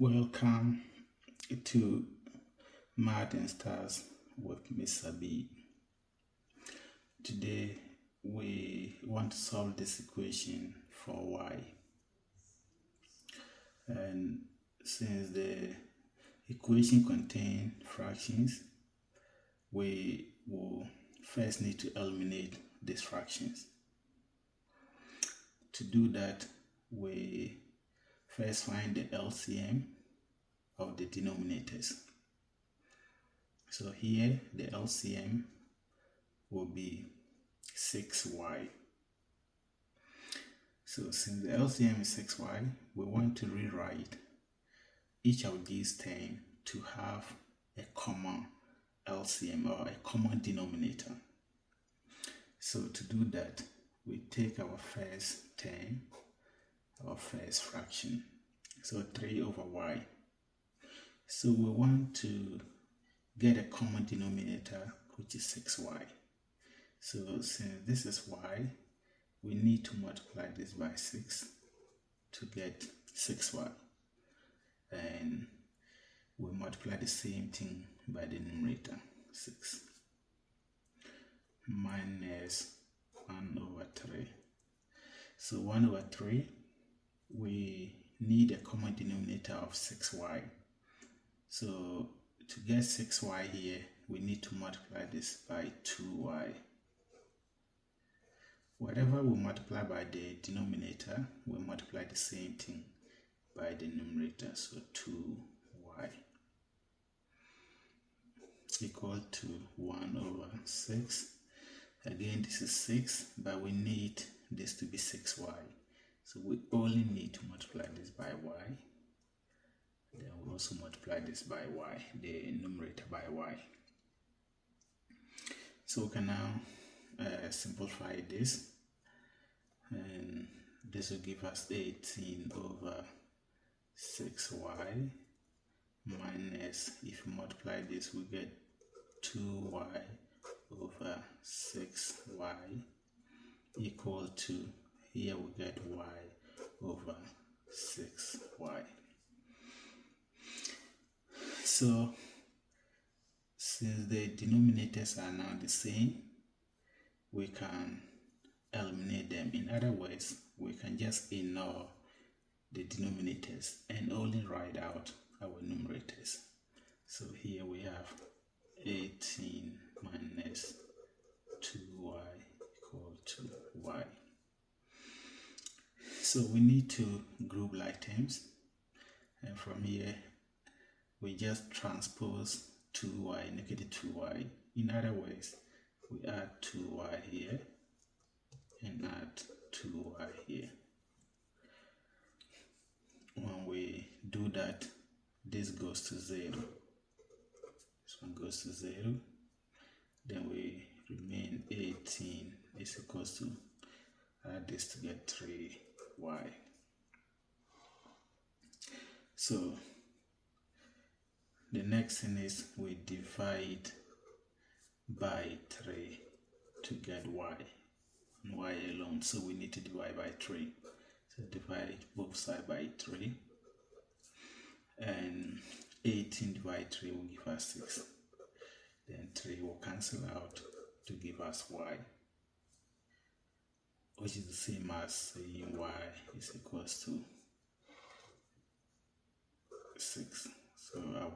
Welcome to Math and Stars with Mr. B. Today we want to solve this equation for y. And since the equation contains fractions, we will first need to eliminate these fractions. To do that, we first find the LCM of the denominators. So here the LCM will be 6y. So since the LCM is 6y, we want to rewrite each of these terms to have a common LCM or a common denominator. So to do that, we take our first term, our first fraction, so 3 over y. So we want to get a common denominator, which is 6y. So since this is y, we need to multiply this by 6 to get 6y. And we multiply the same thing by the numerator, 6 minus 1 over 3. So 1 over 3, we need a common denominator of 6y. So to get 6y here, we need to multiply this by 2y. Whatever we multiply by the denominator, we multiply the same thing by the numerator. So 2y equal to 1 over 6. Again, this is 6, but we need this to be 6y. So we only need to multiply this by y. Then we'll also multiply this by y, the numerator by y. So we can now simplify this. And this will give us 18 over 6y minus, if we multiply this, we get 2y over 6y equal to, here we get y over 6y. So since the denominators are now the same, we can eliminate them. In other words, we can just ignore the denominators and only write out our numerators. So here we have 18 minus 2y equal to y. So we need to group like terms, and from here we just transpose 2y, negative 2y. In other words, we add 2y here and add 2y here. When we do that, this goes to 0. This one goes to 0. Then we remain 18 is equals to, add this to get 3y. So the next thing is we divide by 3 to get y, and y alone. So we need to divide by 3. So divide both sides by 3. And 18 divided 3 will give us 6. Then 3 will cancel out to give us y, which is the same as saying y is equals to 6. So our